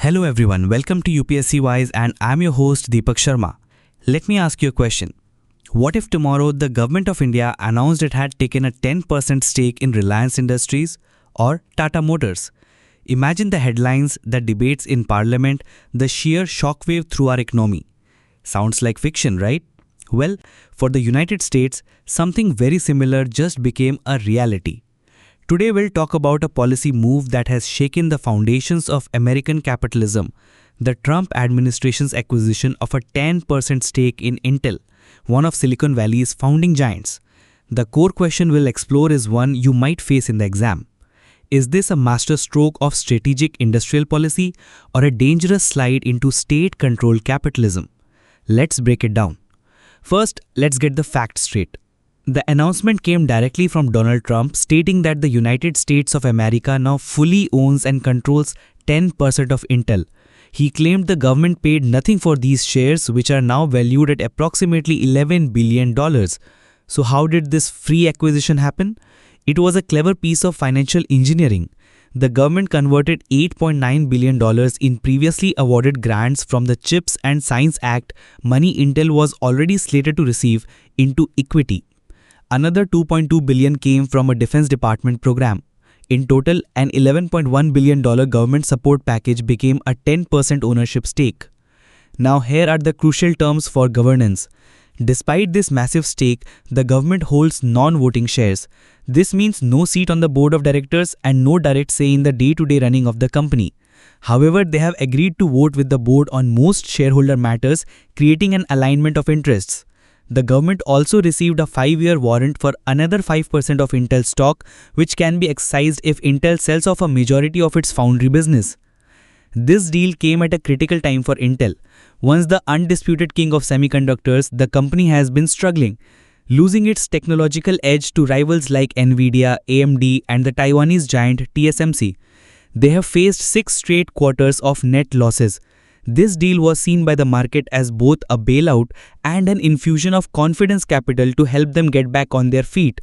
Hello everyone, welcome to UPSC Wise and I'm your host Deepak Sharma. Let me ask you a question. What if tomorrow the government of India announced it had taken a 10% stake in Reliance Industries or Tata Motors? Imagine the headlines, the debates in Parliament, the sheer shockwave through our economy. Sounds like fiction, right? Well, for the United States, something very similar just became a reality. Today we'll talk about a policy move that has shaken the foundations of American capitalism, the Trump administration's acquisition of a 10% stake in Intel, one of Silicon Valley's founding giants. The core question we'll explore is one you might face in the exam. Is this a masterstroke of strategic industrial policy or a dangerous slide into state-controlled capitalism? Let's break it down. First, let's get the facts straight. The announcement came directly from Donald Trump stating that the United States of America now fully owns and controls 10% of Intel. He claimed the government paid nothing for these shares, which are now valued at approximately $11 billion. So how did this free acquisition happen? It was a clever piece of financial engineering. The government converted $8.9 billion in previously awarded grants from the CHIPS and Science Act, money Intel was already slated to receive, into equity. Another $2.2 billion came from a Defense Department program. In total, an $11.1 billion government support package became a 10% ownership stake. Now here are the crucial terms for governance. Despite this massive stake, the government holds non-voting shares. This means no seat on the board of directors and no direct say in the day-to-day running of the company. However, they have agreed to vote with the board on most shareholder matters, creating an alignment of interests. The government also received a 5-year warrant for another 5% of Intel stock, which can be excised if Intel sells off a majority of its foundry business. This deal came at a critical time for Intel. Once the undisputed king of semiconductors, the company has been struggling, losing its technological edge to rivals like Nvidia, AMD, and the Taiwanese giant TSMC. They have faced 6 straight quarters of net losses. This deal was seen by the market as both a bailout and an infusion of confidence capital to help them get back on their feet.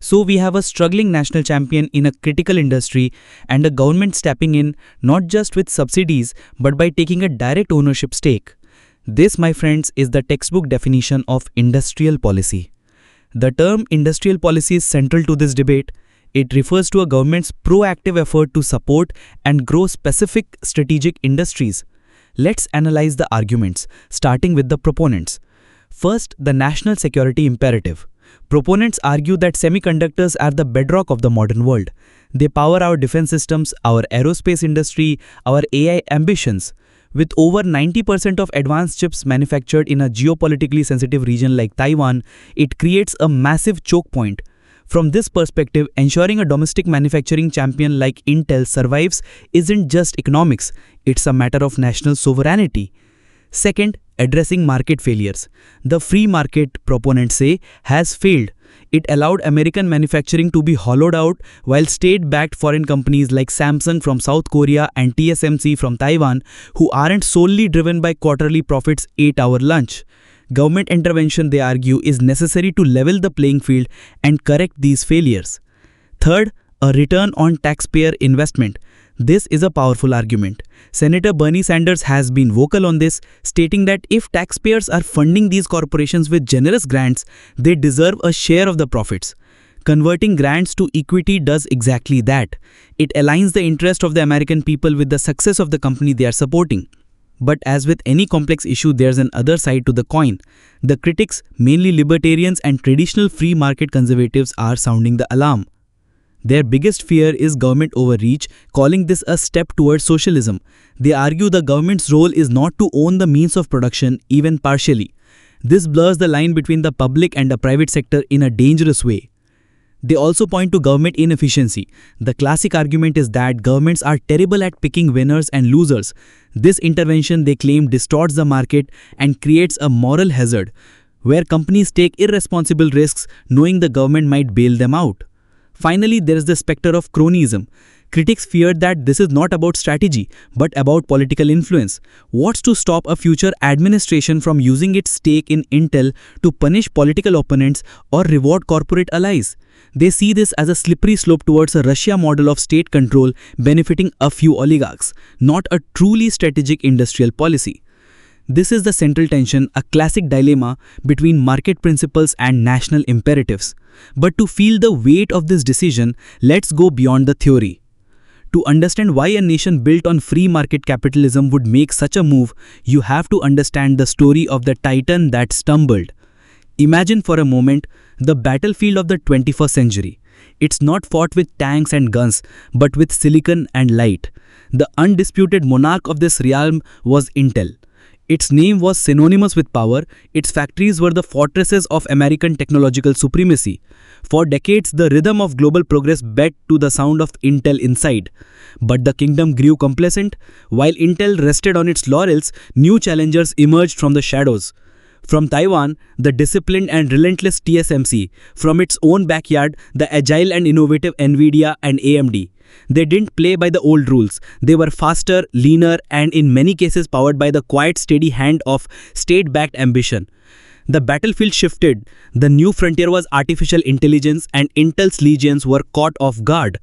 So we have a struggling national champion in a critical industry and a government stepping in not just with subsidies but by taking a direct ownership stake. This, my friends, is the textbook definition of industrial policy. The term industrial policy is central to this debate. It refers to a government's proactive effort to support and grow specific strategic industries. Let's analyze the arguments, starting with the proponents. First, the national security imperative. Proponents argue that semiconductors are the bedrock of the modern world. They power our defense systems, our aerospace industry, our AI ambitions. With over 90% of advanced chips manufactured in a geopolitically sensitive region like Taiwan, it creates a massive choke point. From this perspective, ensuring a domestic manufacturing champion like Intel survives isn't just economics, it's a matter of national sovereignty. Second, addressing market failures. The free market, proponents say, has failed. It allowed American manufacturing to be hollowed out while state-backed foreign companies like Samsung from South Korea and TSMC from Taiwan, who aren't solely driven by quarterly profits, ate our lunch. Government intervention, they argue, is necessary to level the playing field and correct these failures. Third, a return on taxpayer investment. This is a powerful argument. Senator Bernie Sanders has been vocal on this, stating that if taxpayers are funding these corporations with generous grants, they deserve a share of the profits. Converting grants to equity does exactly that. It aligns the interest of the American people with the success of the company they are supporting. But as with any complex issue, there's an other side to the coin. The critics, mainly libertarians and traditional free market conservatives, are sounding the alarm. Their biggest fear is government overreach, calling this a step towards socialism. They argue the government's role is not to own the means of production, even partially. This blurs the line between the public and the private sector in a dangerous way. They also point to government inefficiency. The classic argument is that governments are terrible at picking winners and losers. This intervention, they claim, distorts the market and creates a moral hazard, where companies take irresponsible risks knowing the government might bail them out. Finally, there is the specter of cronyism. Critics feared that this is not about strategy, but about political influence. What's to stop a future administration from using its stake in Intel to punish political opponents or reward corporate allies? They see this as a slippery slope towards a Russia model of state control benefiting a few oligarchs, not a truly strategic industrial policy. This is the central tension, a classic dilemma between market principles and national imperatives. But to feel the weight of this decision, let's go beyond the theory. To understand why a nation built on free market capitalism would make such a move, you have to understand the story of the titan that stumbled. Imagine for a moment the battlefield of the 21st century. It's not fought with tanks and guns, but with silicon and light. The undisputed monarch of this realm was Intel. Its name was synonymous with power. Its factories were the fortresses of American technological supremacy. For decades, the rhythm of global progress beat to the sound of Intel inside. But the kingdom grew complacent. While Intel rested on its laurels, new challengers emerged from the shadows. From Taiwan, the disciplined and relentless TSMC. From its own backyard, the agile and innovative Nvidia and AMD. They didn't play by the old rules. They were faster, leaner, and in many cases powered by the quiet, steady hand of state-backed ambition. The battlefield shifted. The new frontier was artificial intelligence, and Intel's legions were caught off guard.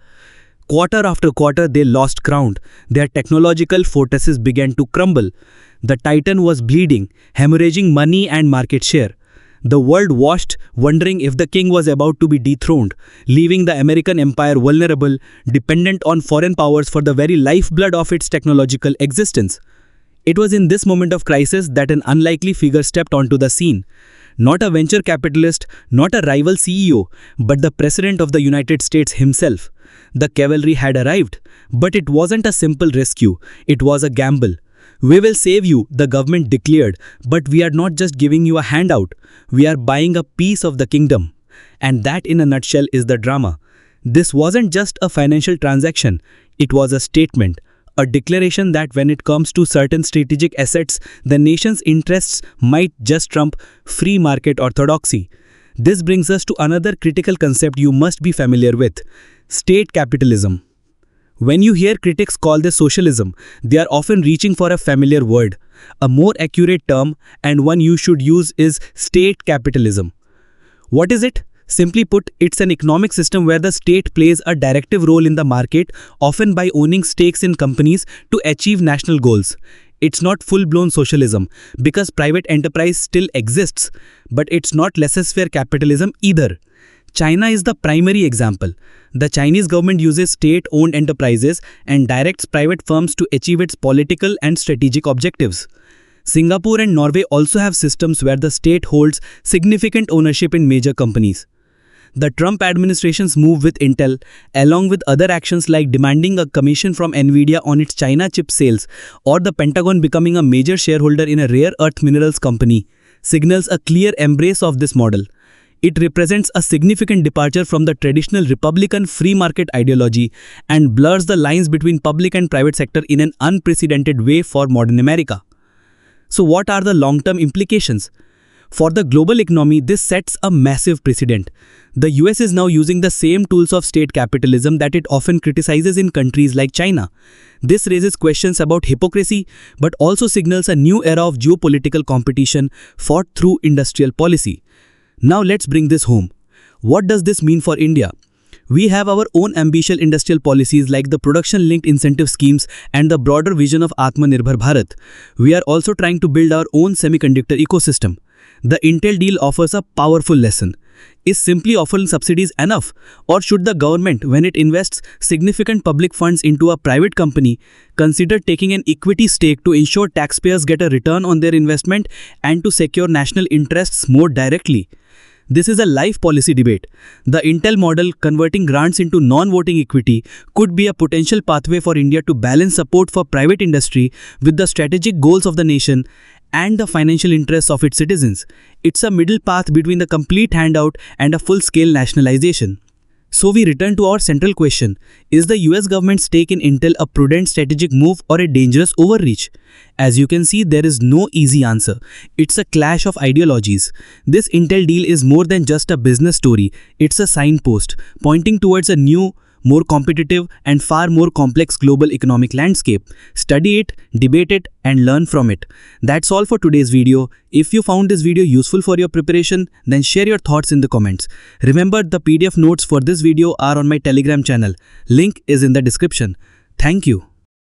Quarter after quarter, they lost ground. Their technological fortresses began to crumble. The titan was bleeding, hemorrhaging money and market share. The world watched, wondering if the king was about to be dethroned, leaving the American empire vulnerable, dependent on foreign powers for the very lifeblood of its technological existence. It was in this moment of crisis that an unlikely figure stepped onto the scene. Not a venture capitalist, not a rival CEO, but the President of the United States himself. The cavalry had arrived, but it wasn't a simple rescue, it was a gamble. We will save you, the government declared, but we are not just giving you a handout. We are buying a piece of the kingdom. And that in a nutshell is the drama. This wasn't just a financial transaction. It was a statement, a declaration that when it comes to certain strategic assets, the nation's interests might just trump free market orthodoxy. This brings us to another critical concept you must be familiar with: state capitalism. When you hear critics call this socialism, they are often reaching for a familiar word. A more accurate term, and one you should use, is state capitalism. What is it? Simply put, it's an economic system where the state plays a directive role in the market, often by owning stakes in companies to achieve national goals. It's not full-blown socialism, because private enterprise still exists, but it's not laissez-faire capitalism either. China is the primary example. The Chinese government uses state-owned enterprises and directs private firms to achieve its political and strategic objectives. Singapore and Norway also have systems where the state holds significant ownership in major companies. The Trump administration's move with Intel, along with other actions like demanding a commission from Nvidia on its China chip sales or the Pentagon becoming a major shareholder in a rare earth minerals company, signals a clear embrace of this model. It represents a significant departure from the traditional Republican free market ideology and blurs the lines between public and private sector in an unprecedented way for modern America. So what are the long-term implications? For the global economy, this sets a massive precedent. The US is now using the same tools of state capitalism that it often criticizes in countries like China. This raises questions about hypocrisy, but also signals a new era of geopolitical competition fought through industrial policy. Now let's bring this home. What does this mean for India? We have our own ambitious industrial policies like the production-linked incentive schemes and the broader vision of Atmanirbhar Bharat. We are also trying to build our own semiconductor ecosystem. The Intel deal offers a powerful lesson. Is simply offering subsidies enough? Or should the government, when it invests significant public funds into a private company, consider taking an equity stake to ensure taxpayers get a return on their investment and to secure national interests more directly? This is a live policy debate. The Intel model, converting grants into non-voting equity, could be a potential pathway for India to balance support for private industry with the strategic goals of the nation and the financial interests of its citizens. It's a middle path between the complete handout and a full-scale nationalization. So we return to our central question: is the US government's stake in Intel a prudent strategic move or a dangerous overreach? As you can see, there is no easy answer. It's a clash of ideologies. This Intel deal is more than just a business story. It's a signpost pointing towards a new, more competitive, and far more complex global economic landscape. Study it, debate it, and learn from it. That's all for today's video. If you found this video useful for your preparation, then share your thoughts in the comments. Remember, the PDF notes for this video are on my Telegram channel. Link is in the description. Thank you.